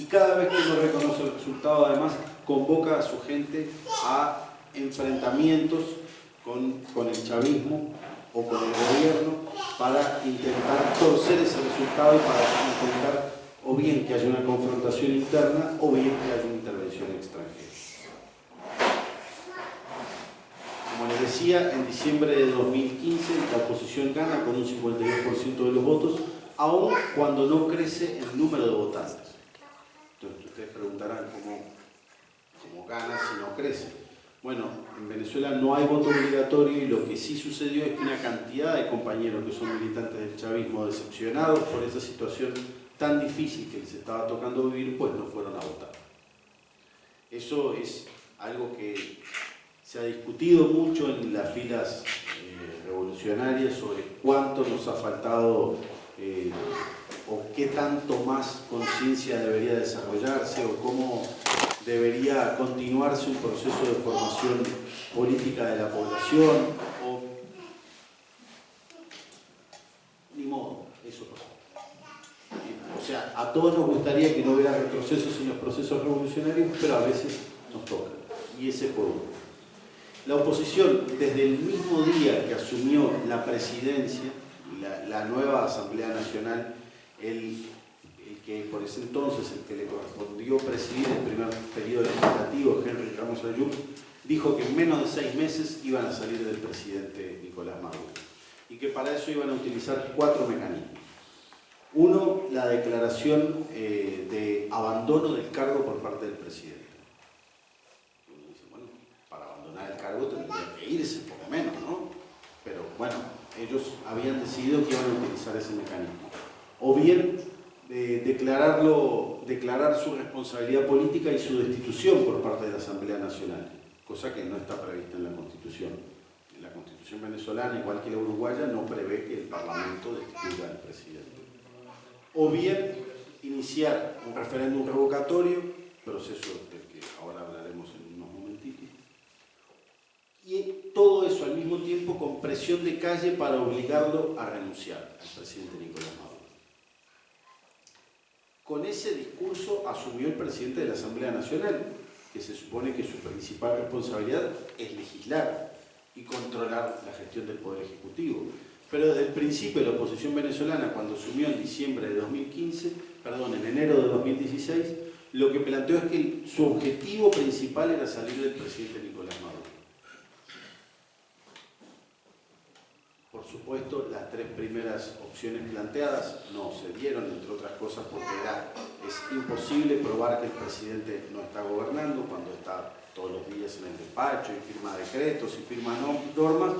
cada vez que no reconoce el resultado, además, convoca a su gente a enfrentamientos con el chavismo o con el gobierno para intentar torcer ese resultado y para intentar o bien que haya una confrontación interna o bien que haya una intervención extranjera. Como les decía, en diciembre de 2015 la oposición gana con un 52% de los votos, aun cuando no crece el número de votantes. Entonces ustedes preguntarán cómo gana si no crece. Bueno, en Venezuela no hay voto obligatorio y lo que sí sucedió es que una cantidad de compañeros que son militantes del chavismo, decepcionados por esa situación tan difícil que les estaba tocando vivir, pues no fueron a votar. Eso es algo que se ha discutido mucho en las filas revolucionarias sobre cuánto nos ha faltado o qué tanto más conciencia debería desarrollarse o cómo debería continuarse un proceso de formación política de la población o... Ni modo, eso pasó. O sea, a todos nos gustaría que no hubiera retrocesos en los procesos revolucionarios, pero a veces nos toca. Y ese fue uno. La oposición, desde el mismo día que asumió la presidencia, la nueva Asamblea Nacional, el que por ese entonces, el que le correspondió presidir el primer periodo legislativo, Henry Ramos Ayub, dijo que en menos de 6 meses iban a salir del presidente Nicolás Maduro y que para eso iban a utilizar 4 mecanismos. Uno, la declaración de abandono del cargo por parte del presidente. Uno dice, bueno, para abandonar el cargo tendría que irse, por lo menos, ¿no? Pero bueno, ellos habían decidido que iban a utilizar ese mecanismo. O bien, declarar su responsabilidad política y su destitución por parte de la Asamblea Nacional, cosa que no está prevista en la Constitución. En la Constitución venezolana, igual que la uruguaya, no prevé que el Parlamento destituya al presidente. O bien iniciar un referéndum revocatorio, proceso del que ahora hablaremos en unos momentitos, y todo eso al mismo tiempo con presión de calle para obligarlo a renunciar al presidente Nicolás Maduro. Con ese discurso asumió el presidente de la Asamblea Nacional, que se supone que su principal responsabilidad es legislar y controlar la gestión del Poder Ejecutivo. Pero desde el principio la oposición venezolana, cuando asumió en enero de 2016, lo que planteó es que su objetivo principal era salir del presidente Nicolás Maduro. Por supuesto, las 3 primeras opciones planteadas no se dieron, entre otras cosas porque es imposible probar que el presidente no está gobernando cuando está todos los días en el despacho y firma decretos y firma normas.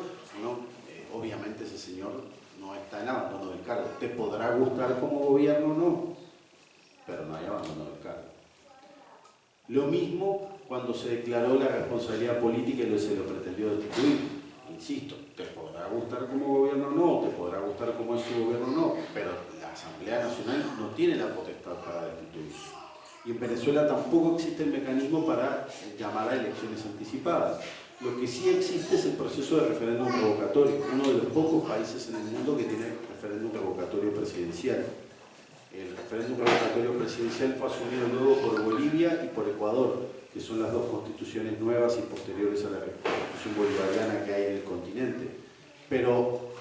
Obviamente ese señor no está en abandono del cargo. Te podrá gustar como gobierno o no, pero no hay abandono del cargo. Lo mismo cuando se declaró la responsabilidad política y se lo pretendió destituir. Insisto, te podrá gustar como gobierno o no, te podrá gustar como es su gobierno o no, pero la Asamblea Nacional no tiene la potestad para destituir. Y en Venezuela tampoco existe el mecanismo para llamar a elecciones anticipadas. Lo que sí existe es el proceso de referéndum revocatorio, uno de los pocos países en el mundo que tiene referéndum revocatorio presidencial. El referéndum revocatorio presidencial fue asumido luego por Bolivia y por Ecuador, que son las 2 constituciones nuevas y posteriores a la constitución bolivariana que hay en el continente. Pero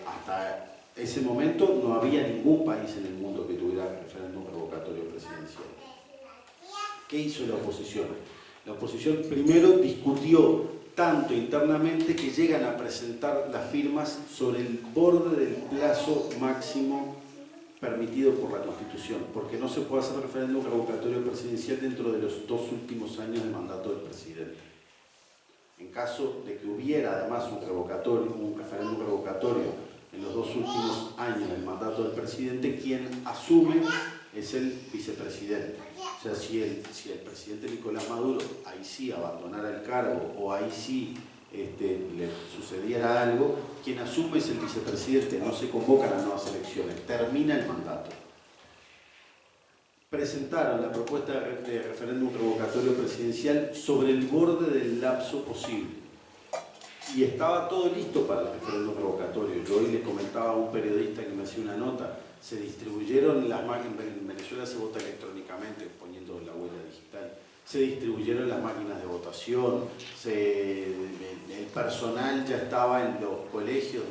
hasta ese momento no había ningún país en el mundo que tuviera referéndum revocatorio presidencial. ¿Qué hizo la oposición? La oposición primero discutió tanto internamente que llegan a presentar las firmas sobre el borde del plazo máximo permitido por la Constitución, porque no se puede hacer referéndum revocatorio presidencial dentro de los 2 últimos años del mandato del presidente. En caso de que hubiera además un referéndum revocatorio en los 2 últimos años del mandato del presidente, quien asume es el vicepresidente. O sea, si el presidente Nicolás Maduro ahí sí abandonara el cargo o ahí sí le sucediera algo, quien asume es el vicepresidente, no se convocan las nuevas elecciones, termina el mandato. Presentaron la propuesta de referéndum revocatorio presidencial sobre el borde del lapso posible. Y estaba todo listo para el referéndum revocatorio. Yo hoy le comentaba a un periodista que me hacía una nota, se distribuyeron en Venezuela Venezuela se vota electrónicamente poniendo la huella digital. Se distribuyeron las máquinas de votación, el personal ya estaba en los colegios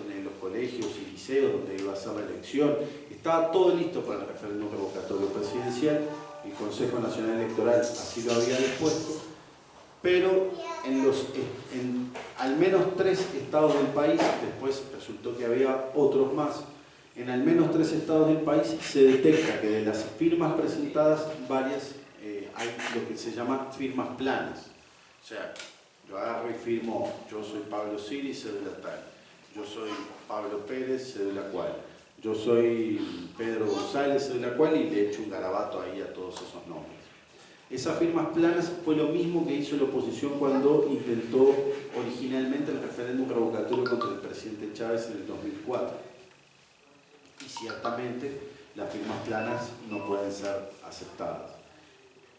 y liceos donde iba a ser la elección. Estaba todo listo para el referéndum revocatorio presidencial. El Consejo Nacional Electoral así lo había dispuesto, pero en al menos 3 estados del país, después resultó que había otros más, en al menos 3 estados del país se detecta que de las firmas presentadas, varias hay lo que se llama firmas planas. O sea, yo agarro y firmo, yo soy Pablo Siri, cédula tal, yo soy Pablo Pérez, cédula cual, yo soy Pedro González, cédula cual, y le echo un garabato ahí a todos esos nombres. Esas firmas planas fue lo mismo que hizo la oposición cuando intentó originalmente el referéndum revocatorio contra el presidente Chávez en el 2004. Y ciertamente las firmas planas no pueden ser aceptadas.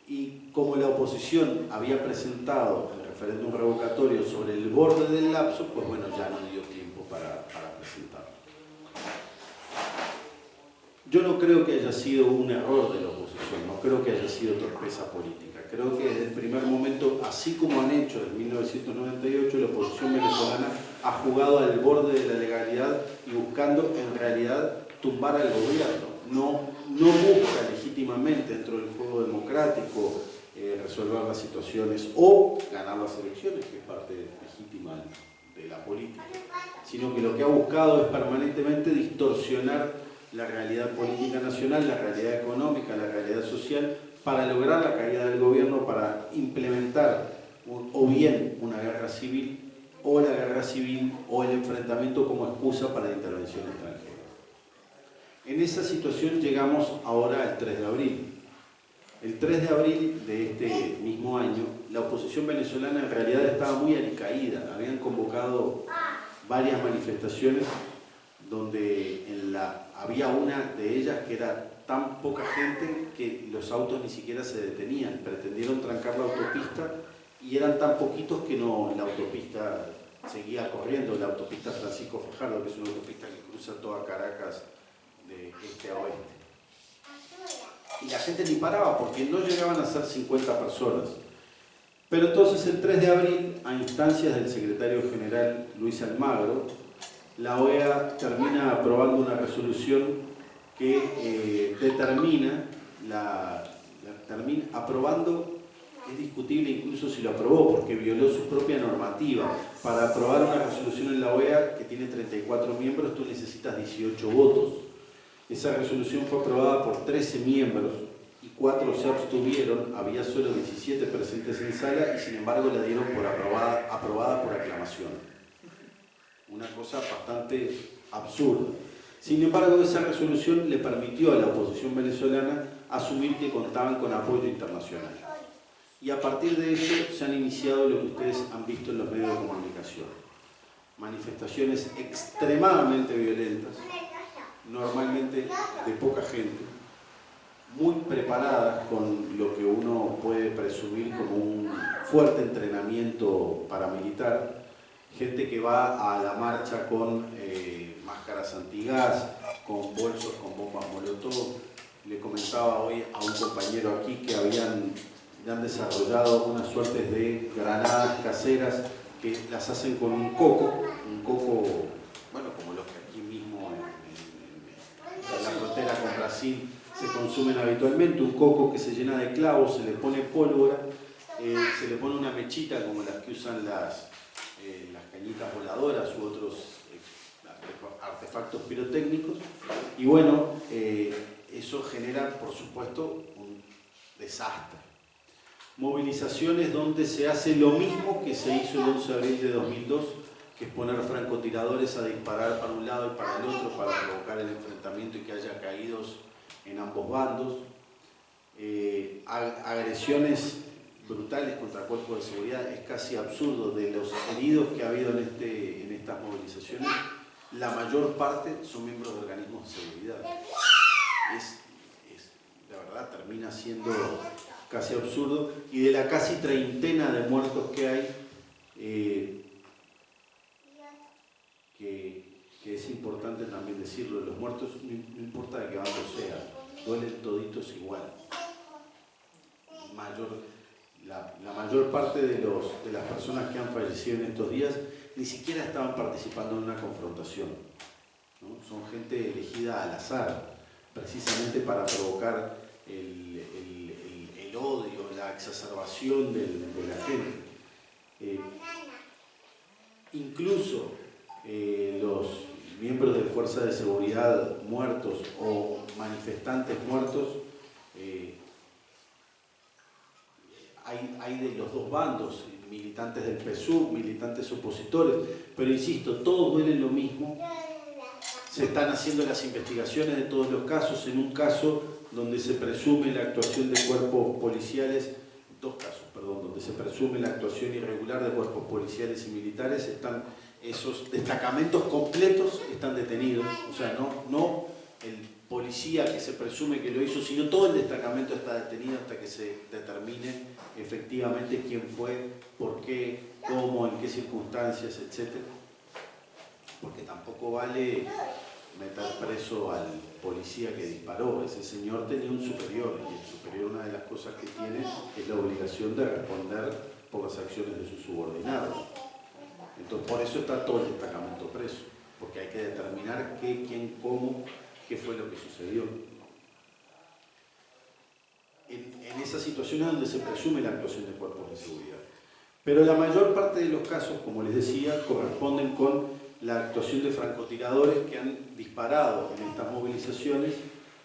Y como la oposición había presentado el referéndum revocatorio sobre el borde del lapso, pues bueno, ya no dio tiempo para presentarlo. Yo no creo que haya sido un error de la oposición, no creo que haya sido torpeza política. Creo que desde el primer momento, así como han hecho en 1998, la oposición venezolana ha jugado al borde de la legalidad y buscando en realidad tumbar al gobierno. No busca legítimamente dentro del juego democrático resolver las situaciones o ganar las elecciones, que es parte legítima de la política, sino que lo que ha buscado es permanentemente distorsionar la realidad política nacional, la realidad económica, la realidad social, para lograr la caída del gobierno, para implementar o bien una guerra civil, o la guerra civil, o el enfrentamiento como excusa para la intervención extranjera. En esa situación llegamos ahora al 3 de abril. El 3 de abril de este mismo año, la oposición venezolana en realidad estaba muy alicaída. Habían convocado varias manifestaciones donde había una de ellas que era tan poca gente que los autos ni siquiera se detenían. Pretendieron trancar la autopista y eran tan poquitos que la autopista seguía corriendo, la autopista Francisco Fajardo, que es una autopista que cruza toda Caracas de este a oeste. Y la gente ni paraba porque no llegaban a ser 50 personas. Pero entonces el 3 de abril, a instancias del secretario general Luis Almagro, la OEA termina aprobando una resolución que termina aprobando, es discutible incluso si lo aprobó porque violó su propia normativa. Para aprobar una resolución en la OEA que tiene 34 miembros, tú necesitas 18 votos. Esa resolución fue aprobada por 13 miembros y 4 se abstuvieron, había solo 17 presentes en sala y sin embargo la dieron por aprobada por aclamación. Una cosa bastante absurda. Sin embargo, esa resolución le permitió a la oposición venezolana asumir que contaban con apoyo internacional. Y a partir de eso se han iniciado lo que ustedes han visto en los medios de comunicación. Manifestaciones extremadamente violentas, normalmente de poca gente, muy preparadas con lo que uno puede presumir como un fuerte entrenamiento paramilitar, gente que va a la marcha con máscaras antigás, con bolsos con bombas molotov. Le comentaba hoy a un compañero aquí que han desarrollado unas suertes de granadas caseras que las hacen con un coco, bueno, como los que aquí mismo en la frontera con Brasil se consumen habitualmente, un coco que se llena de clavos, se le pone pólvora, se le pone una mechita como las que usan las cañitas voladoras u otros artefactos pirotécnicos, y bueno, eso genera, por supuesto, un desastre. Movilizaciones donde se hace lo mismo que se hizo el 11 de abril de 2002, que es poner francotiradores a disparar para un lado y para el otro para provocar el enfrentamiento y que haya caídos en ambos bandos. Agresiones brutales contra cuerpos de seguridad, es casi absurdo. De los heridos que ha habido en estas movilizaciones, la mayor parte son miembros de organismos de seguridad. La verdad termina siendo casi absurdo, y de la casi treintena de muertos que hay, que es importante también decirlo, los muertos no importa de qué bando sean, duelen toditos igual. La mayor parte de las personas que han fallecido en estos días ni siquiera estaban participando en una confrontación, ¿no? Son gente elegida al azar, precisamente para provocar el odio, la exacerbación de la gente. Incluso los miembros de fuerzas de seguridad muertos o manifestantes muertos, hay de los dos bandos, militantes del PSUV, militantes opositores, pero insisto, todos duelen lo mismo. Se están haciendo las investigaciones de todos los casos. En un caso donde se presume la actuación de cuerpos policiales, dos casos, perdón, donde se presume la actuación irregular de cuerpos policiales y militares, están esos destacamentos completos están detenidos. O sea, no el policía que se presume que lo hizo, sino todo el destacamento está detenido hasta que se determine efectivamente quién fue, por qué, cómo, en qué circunstancias, etc. Porque tampoco vale meter preso al policía que disparó. Ese señor tenía un superior, y el superior, una de las cosas que tiene es la obligación de responder por las acciones de sus subordinados. Entonces, por eso está todo el destacamento preso, porque hay que determinar qué, quién, cómo, qué fue lo que sucedió. En esa situación es donde se presume la actuación de cuerpos de seguridad. Pero la mayor parte de los casos, como les decía, corresponden con la actuación de francotiradores que han disparado en estas movilizaciones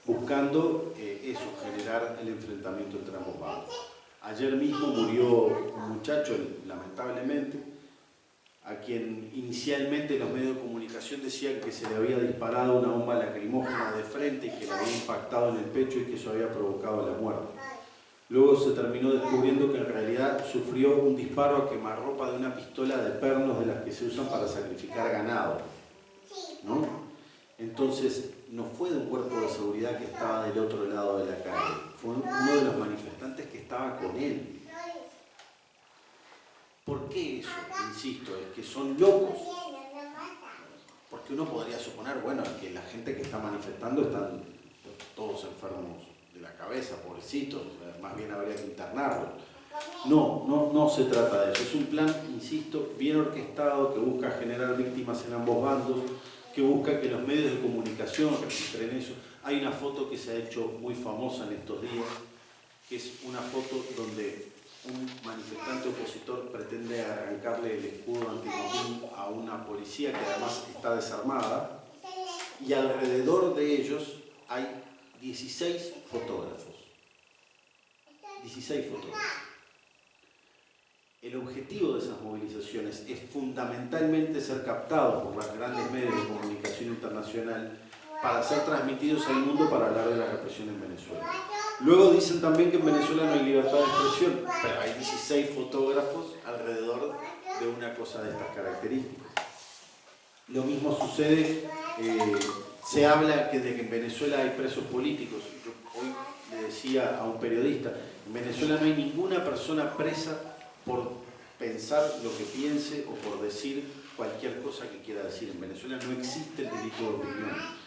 buscando generar el enfrentamiento entre ambos bandos. Ayer mismo murió un muchacho, lamentablemente, a quien inicialmente los medios de comunicación decían que se le había disparado una bomba lacrimógena de frente y que le había impactado en el pecho y que eso había provocado la muerte. Luego se terminó descubriendo que en realidad sufrió un disparo a quemarropa de una pistola de pernos de las que se usan para sacrificar ganado, ¿no? Entonces, no fue de un cuerpo de seguridad que estaba del otro lado de la calle, fue uno de los manifestantes que estaba con él. ¿Por qué eso? Insisto, es que son locos. Porque uno podría suponer, bueno, que la gente que está manifestando están todos enfermos de la cabeza, pobrecitos, más bien habría que internarlos. No se trata de eso. Es un plan, insisto, bien orquestado, que busca generar víctimas en ambos bandos, que busca que los medios de comunicación registren eso. Hay una foto que se ha hecho muy famosa en estos días, que es una foto donde un manifestante opositor pretende arrancarle el escudo antimotín a una policía que además está desarmada, y alrededor de ellos hay 16 fotógrafos. 16 fotógrafos. El objetivo de esas movilizaciones es fundamentalmente ser captados por los grandes medios de comunicación internacional para ser transmitidos al mundo para hablar de la represión en Venezuela. Luego dicen también que en Venezuela no hay libertad de expresión, pero hay 16 fotógrafos alrededor de una cosa de estas características. Lo mismo sucede, se habla de que en Venezuela hay presos políticos. Yo hoy le decía a un periodista, en Venezuela no hay ninguna persona presa por pensar lo que piense o por decir cualquier cosa que quiera decir. En Venezuela no existe el delito de opinión.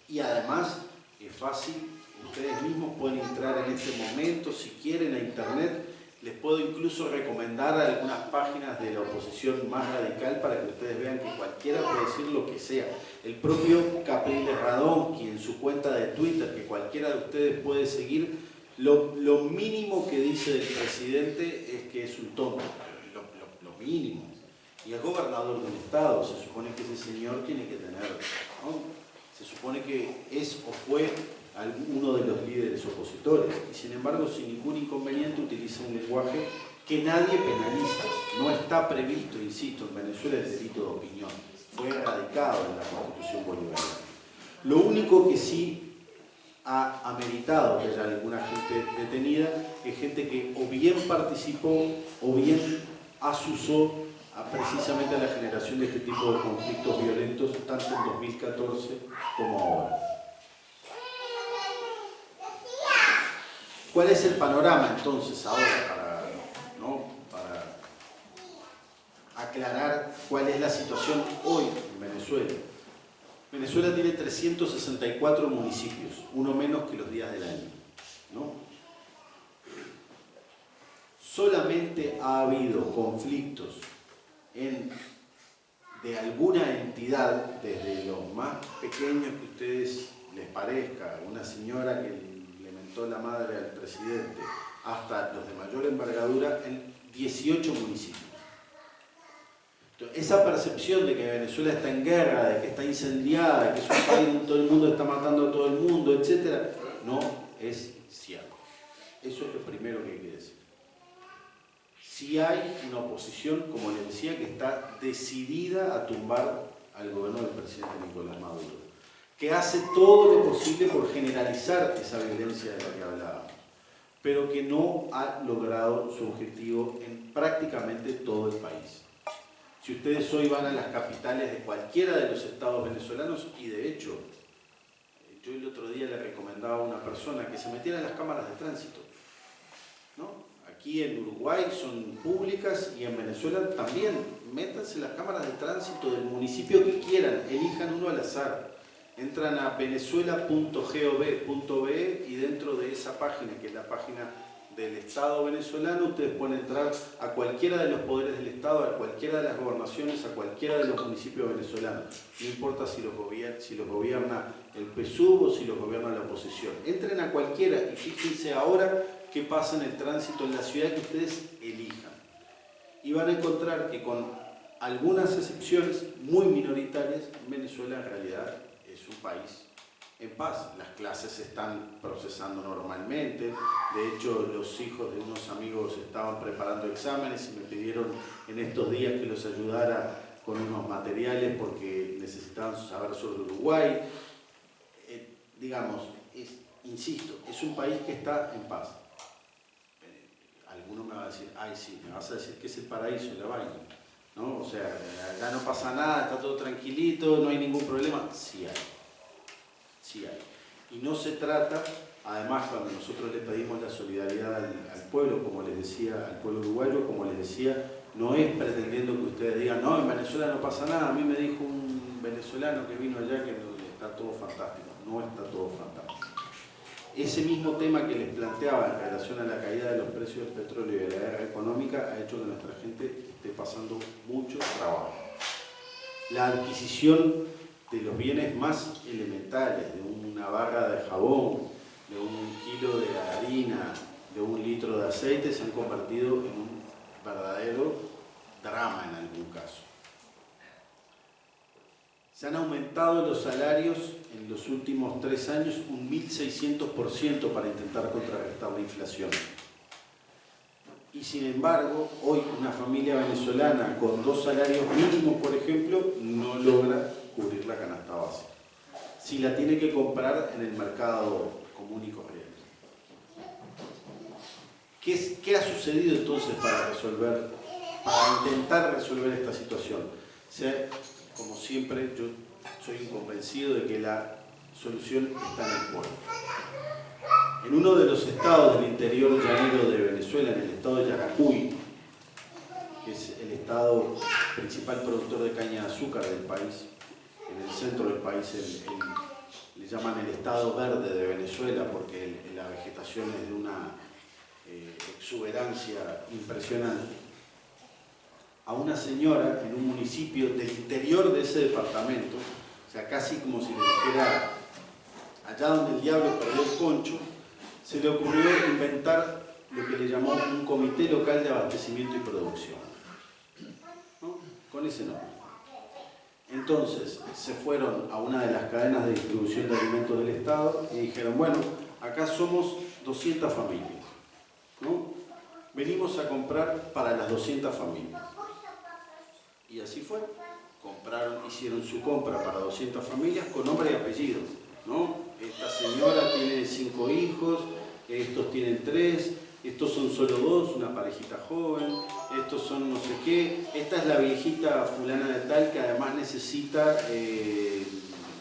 Y además es fácil, ustedes mismos pueden entrar en este momento, si quieren, a internet. Les puedo incluso recomendar algunas páginas de la oposición más radical para que ustedes vean que cualquiera puede decir lo que sea. El propio Capriles Radonsky en su cuenta de Twitter, que cualquiera de ustedes puede seguir, lo mínimo que dice el presidente es que es un tonto, lo mínimo. Y es gobernador de un estado, se supone que ese señor tiene que tener, ¿no? Se supone que es o fue uno de los líderes opositores, y sin embargo sin ningún inconveniente utiliza un lenguaje que nadie penaliza. No está previsto, insisto, en Venezuela el delito de opinión, fue erradicado en la Constitución bolivariana. Lo único que sí ha ameritado que haya alguna gente detenida es gente que o bien participó o bien asusó precisamente a la generación de este tipo de conflictos violentos, tanto en 2014 como ahora. ¿Cuál es el panorama entonces ahora para aclarar cuál es la situación hoy en Venezuela? Venezuela tiene 364 municipios, uno menos que los días del año, ¿no? Solamente ha habido conflictos de alguna entidad, desde los más pequeños que a ustedes les parezca, una señora que le mentó la madre al presidente, hasta los de mayor envergadura, en 18 municipios. Entonces, esa percepción de que Venezuela está en guerra, de que está incendiada, de que es un país donde todo el mundo está matando a todo el mundo, etc., no es cierto. Eso es lo primero que hay que decir. Sí hay una oposición, como les decía, que está decidida a tumbar al gobierno del presidente Nicolás Maduro, que hace todo lo posible por generalizar esa violencia de la que hablábamos, pero que no ha logrado su objetivo en prácticamente todo el país. Si ustedes hoy van a las capitales de cualquiera de los estados venezolanos, y de hecho, yo el otro día le recomendaba a una persona que se metiera en las cámaras de tránsito, ¿no? Aquí en Uruguay son públicas y en Venezuela también. Métanse en las cámaras de tránsito del municipio que quieran, elijan uno al azar. Entran a venezuela.gov.be y dentro de esa página, que es la página del Estado venezolano, ustedes pueden entrar a cualquiera de los poderes del Estado, a cualquiera de las gobernaciones, a cualquiera de los municipios venezolanos. No importa si los gobierna el PSUV o si los gobierna la oposición. Entren a cualquiera y fíjense ahora qué pasa en el tránsito en la ciudad que ustedes elijan. Y van a encontrar que con algunas excepciones muy minoritarias, Venezuela en realidad es un país en paz. Las clases se están procesando normalmente. De hecho, los hijos de unos amigos estaban preparando exámenes y me pidieron en estos días que los ayudara con unos materiales porque necesitaban saber sobre Uruguay. Digamos, insisto, es un país que está en paz. Alguno me va a decir, ay sí, me vas a decir que es el paraíso, la vaina, ¿no? O sea, acá no pasa nada, está todo tranquilito, no hay ningún problema. Sí hay. Sí hay. Y no se trata, además cuando nosotros le pedimos la solidaridad al pueblo, como les decía, al pueblo uruguayo, como les decía, no es pretendiendo que ustedes digan, no, en Venezuela no pasa nada. A mí me dijo un venezolano que vino allá que está todo fantástico. No está todo fantástico. Ese mismo tema que les planteaba en relación a la caída de los precios del petróleo y de la guerra económica ha hecho que nuestra gente esté pasando mucho trabajo. La adquisición de los bienes más elementales, de una barra de jabón, de un kilo de harina, de un litro de aceite, se han convertido en un verdadero drama en algún caso. Se han aumentado los salarios en los últimos 3 años un 1.600% para intentar contrarrestar la inflación. Y sin embargo, hoy una familia venezolana con 2 salarios mínimos, por ejemplo, no logra cubrir la canasta básica. Si la tiene que comprar en el mercado común y corriente. ¿Qué ha sucedido entonces para intentar resolver esta situación? Como siempre, yo soy un convencido de que la solución está en el pueblo. En uno de los estados del interior llanero de Venezuela, en el estado de Yaracuy, que es el estado principal productor de caña de azúcar del país, en el centro del país le llaman el estado verde de Venezuela porque la vegetación es de una exuberancia impresionante. A una señora en un municipio del interior de ese departamento, o sea, casi como si le dijera allá donde el diablo perdió el concho, se le ocurrió inventar lo que le llamó un comité local de abastecimiento y producción, ¿no? Con ese nombre. Entonces se fueron a una de las cadenas de distribución de alimentos del Estado y dijeron, bueno, acá somos 200 familias, ¿no? Venimos a comprar para las 200 familias. Y así fue. Hicieron su compra para 200 familias con nombre y apellido, ¿no? Esta señora tiene 5 hijos, estos tienen 3, estos son solo 2, una parejita joven, estos son no sé qué, esta es la viejita fulana de tal que además necesita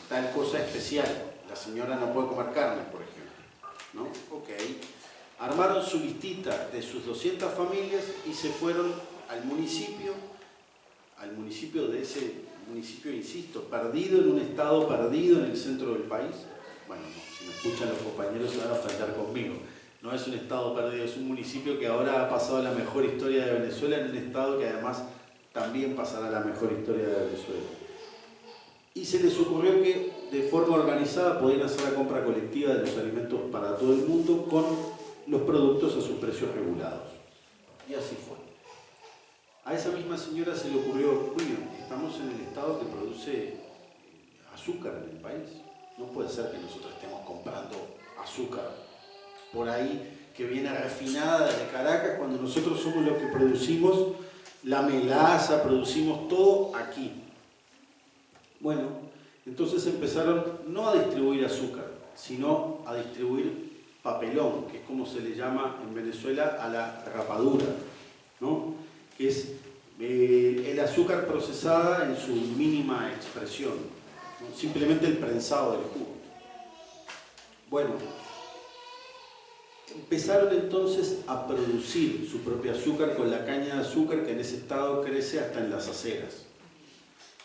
tal cosa especial. La señora no puede comer carne, por ejemplo, ¿no? Ok. Armaron su listita de sus 200 familias y se fueron al municipio de ese municipio, insisto, perdido en un estado perdido en el centro del país. Bueno, no, si me escuchan los compañeros se van a ofender conmigo. No es un estado perdido, es un municipio que ahora ha pasado la mejor historia de Venezuela en un estado que además también pasará la mejor historia de Venezuela. Y se les ocurrió que de forma organizada podían hacer la compra colectiva de los alimentos para todo el mundo con los productos a sus precios regulados. Y así fue. A esa misma señora se le ocurrió, bueno, estamos en el estado que produce azúcar en el país. No puede ser que nosotros estemos comprando azúcar por ahí que viene refinada de Caracas cuando nosotros somos los que producimos la melaza, producimos todo aquí. Bueno, entonces empezaron no a distribuir azúcar, sino a distribuir papelón, que es como se le llama en Venezuela a la rapadura, ¿no? Que es el azúcar procesada en su mínima expresión, ¿no? Simplemente el prensado del jugo. Bueno, empezaron entonces a producir su propio azúcar con la caña de azúcar que en ese estado crece hasta en las aceras.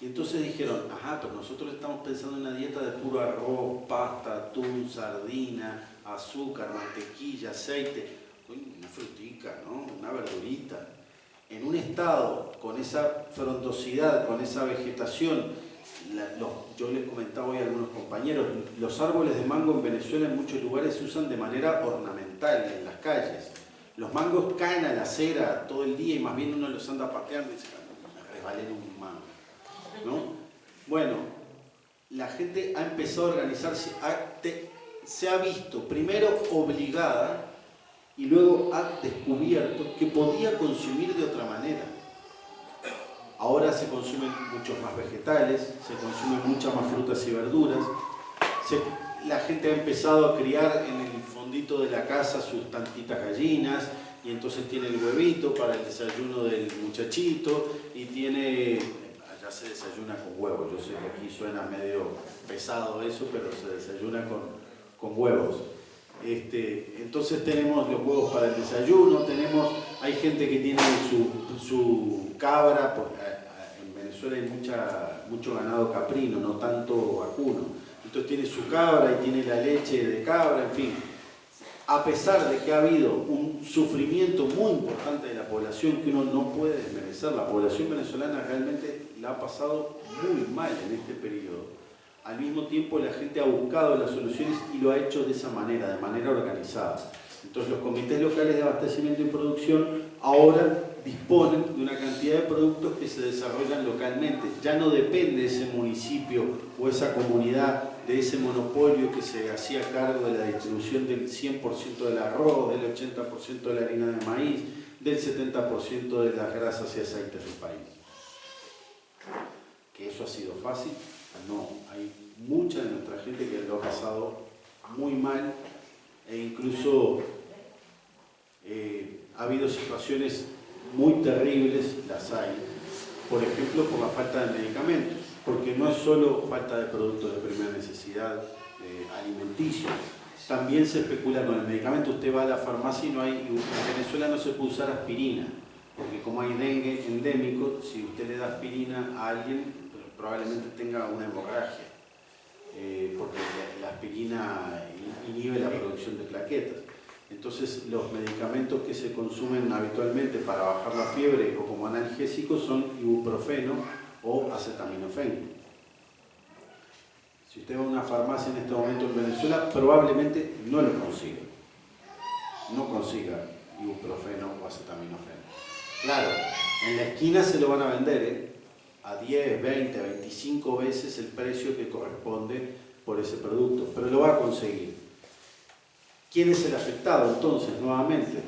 Y entonces dijeron, ajá, pero nosotros estamos pensando en una dieta de puro arroz, pasta, atún, sardina, azúcar, mantequilla, aceite, una frutica, ¿no? Una verdurita. En un estado con esa frondosidad, con esa vegetación, yo les comentaba hoy a algunos compañeros, los árboles de mango en Venezuela en muchos lugares se usan de manera ornamental en las calles. Los mangos caen a la acera todo el día y más bien uno los anda pateando y dice, me resbalé en un mango, ¿no? Bueno, la gente ha empezado a organizarse, se ha visto primero obligada y luego ha descubierto que podía consumir de otra manera. Ahora se consumen muchos más vegetales, se consumen muchas más frutas y verduras. La gente ha empezado a criar en el fondito de la casa sus tantitas gallinas y entonces tiene el huevito para el desayuno del muchachito y tiene... Allá se desayuna con huevos. Yo sé que aquí suena medio pesado eso, pero se desayuna con huevos. Entonces tenemos los huevos para el desayuno, hay gente que tiene su cabra, porque en Venezuela hay mucho ganado caprino, no tanto vacuno. Entonces tiene su cabra y tiene la leche de cabra, en fin. A pesar de que ha habido un sufrimiento muy importante de la población que uno no puede desmerecer, la población venezolana realmente la ha pasado muy mal en este periodo. Al mismo tiempo la gente ha buscado las soluciones y lo ha hecho de esa manera, de manera organizada. Entonces los comités locales de abastecimiento y producción ahora disponen de una cantidad de productos que se desarrollan localmente. Ya no depende ese municipio o esa comunidad de ese monopolio que se hacía cargo de la distribución del 100% del arroz, del 80% de la harina de maíz, del 70% de las grasas y aceites del país. ¿Que eso ha sido fácil? No, hay mucha de nuestra gente que lo ha pasado muy mal e incluso ha habido situaciones muy terribles, las hay, por ejemplo por la falta de medicamentos, porque no es solo falta de productos de primera necesidad alimenticios, también se especula con el medicamento. Usted va a la farmacia y en Venezuela no se puede usar aspirina, porque como hay dengue endémico, si usted le da aspirina a alguien, probablemente tenga una hemorragia, porque la aspirina inhibe la producción de plaquetas. Entonces, los medicamentos que se consumen habitualmente para bajar la fiebre o como analgésicos son ibuprofeno o acetaminofén. Si usted va a una farmacia en este momento en Venezuela, probablemente no lo consiga. No consiga ibuprofeno o acetaminofén. Claro, en la esquina se lo van a vender, a 10, 20, 25 veces el precio que corresponde por ese producto, pero lo va a conseguir. ¿Quién es el afectado entonces? Nuevamente,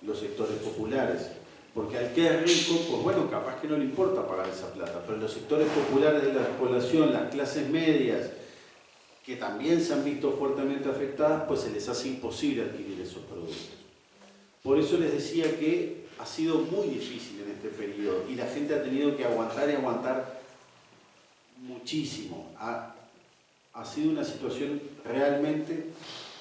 los sectores populares, porque al que es rico, pues bueno, capaz que no le importa pagar esa plata, pero los sectores populares de la población, las clases medias, que también se han visto fuertemente afectadas, pues se les hace imposible adquirir esos productos. Por eso les decía que ha sido muy difícil en este periodo y la gente ha tenido que aguantar y aguantar muchísimo. Ha sido una situación realmente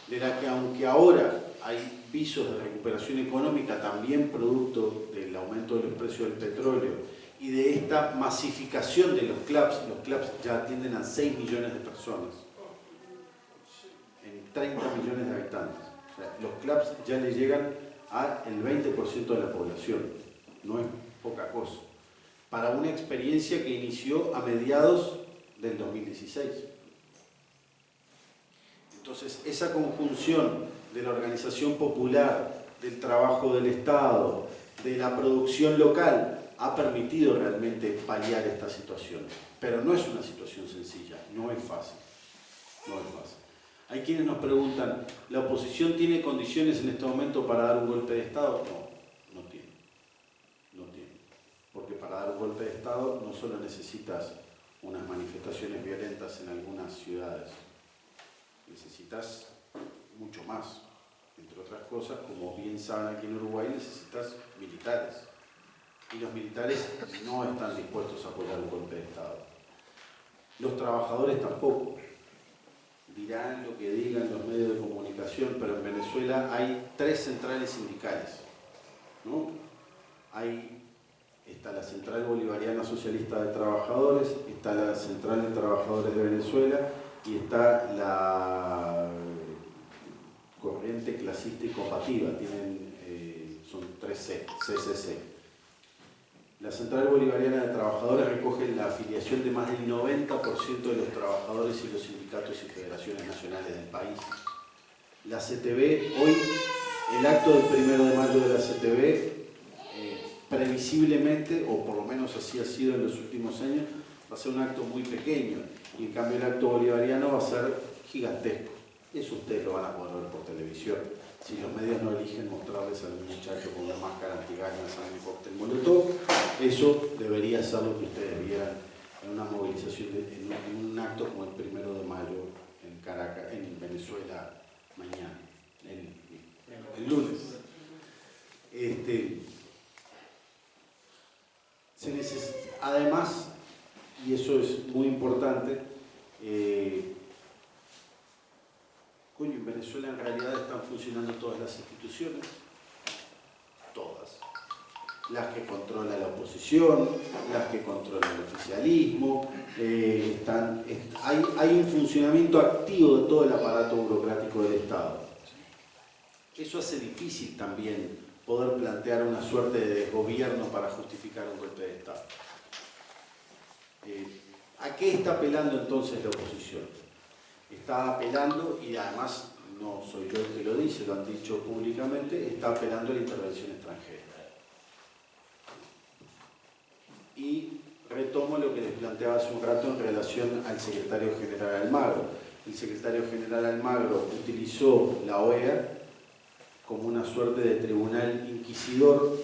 de la que, aunque ahora hay visos de recuperación económica, también producto del aumento de los precios del petróleo y de esta masificación de los clubs ya atienden a 6 millones de personas, en 30 millones de habitantes. O sea, los clubs ya le llegan al 20% de la población, no es poca cosa, para una experiencia que inició a mediados del 2016. Entonces, esa conjunción de la organización popular, del trabajo del Estado, de la producción local, ha permitido realmente paliar esta situación. Pero no es una situación sencilla, no es fácil. No es fácil. Hay quienes nos preguntan, ¿la oposición tiene condiciones en este momento para dar un golpe de Estado? No, no tiene. No tiene. Porque para dar un golpe de Estado no solo necesitas unas manifestaciones violentas en algunas ciudades, necesitas mucho más. Entre otras cosas, como bien saben aquí en Uruguay, necesitas militares. Y los militares no están dispuestos a apoyar un golpe de Estado. Los trabajadores tampoco. Dirán lo que digan los medios de comunicación, pero en Venezuela hay 3 centrales sindicales, ¿no? Está la Central Bolivariana Socialista de Trabajadores, está la Central de Trabajadores de Venezuela y está la Corriente Clasista y Combativa, son 3C, CCC. La Central Bolivariana de Trabajadores recoge la afiliación de más del 90% de los trabajadores y los sindicatos y federaciones nacionales del país. La CTB, hoy, el acto del 1 de mayo de la CTB, previsiblemente, o por lo menos así ha sido en los últimos años, va a ser un acto muy pequeño, y en cambio el acto bolivariano va a ser gigantesco. Eso ustedes lo van a poder ver por televisión. Si los medios no eligen mostrarles a un muchacho con una máscara antigaña, sangre, cóctel molotov, eso debería ser lo que ustedes vieran en una movilización, en un acto como el 1 de mayo en Caracas, en Venezuela, mañana, el lunes. Además, y eso es muy importante, en Venezuela en realidad están funcionando todas las instituciones, todas. Las que controla la oposición, las que controla el oficialismo, hay un funcionamiento activo de todo el aparato burocrático del Estado. Eso hace difícil también poder plantear una suerte de desgobierno para justificar un golpe de Estado. ¿A qué está apelando entonces la oposición? Está apelando, y además no soy yo el que lo dice, lo han dicho públicamente, está apelando a la intervención extranjera. Y retomo lo que les planteaba hace un rato en relación al secretario general Almagro. El secretario general Almagro utilizó la OEA como una suerte de tribunal inquisidor,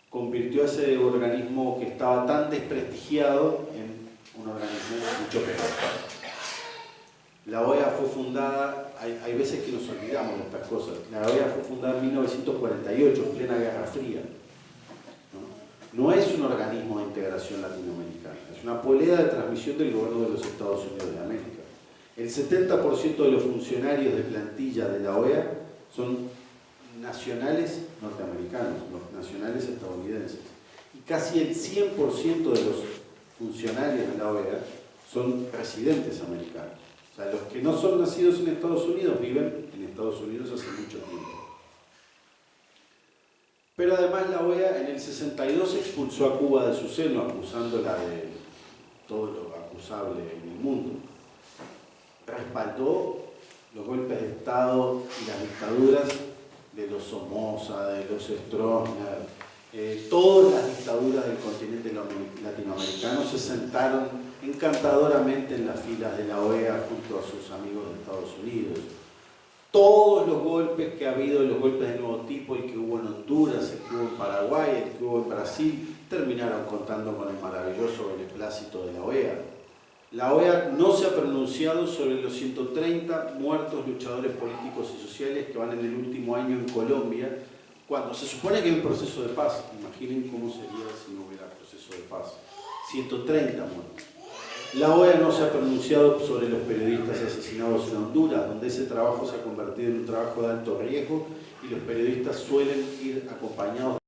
convirtió a ese organismo que estaba tan desprestigiado en un organismo mucho peor. La OEA fue fundada, hay veces que nos olvidamos de estas cosas, la OEA fue fundada en 1948, en plena Guerra Fría. No es un organismo de integración latinoamericana, es una polea de transmisión del gobierno de los Estados Unidos de América. El 70% de los funcionarios de plantilla de la OEA son nacionales norteamericanos, los nacionales estadounidenses. Y casi el 100% de los funcionarios de la OEA son residentes americanos. O sea, los que no son nacidos en Estados Unidos viven en Estados Unidos hace mucho tiempo. Pero además la OEA en el 62 expulsó a Cuba de su seno, acusándola de todo lo acusable en el mundo. Respaldó los golpes de Estado y las dictaduras de los Somoza, de los Stroessner, todas las dictaduras del continente latinoamericano se sentaron encantadoramente en las filas de la OEA junto a sus amigos de Estados Unidos. Todos los golpes que ha habido, los golpes de nuevo tipo, el que hubo en Honduras, el que hubo en Paraguay, el que hubo en Brasil, terminaron contando con el maravilloso beneplácito de la OEA. La OEA no se ha pronunciado sobre los 130 muertos luchadores políticos y sociales que van en el último año en Colombia, cuando se supone que hay un proceso de paz. Imaginen cómo sería si no hubiera proceso de paz. 130 muertos. La OEA no se ha pronunciado sobre los periodistas asesinados en Honduras, donde ese trabajo se ha convertido en un trabajo de alto riesgo y los periodistas suelen ir acompañados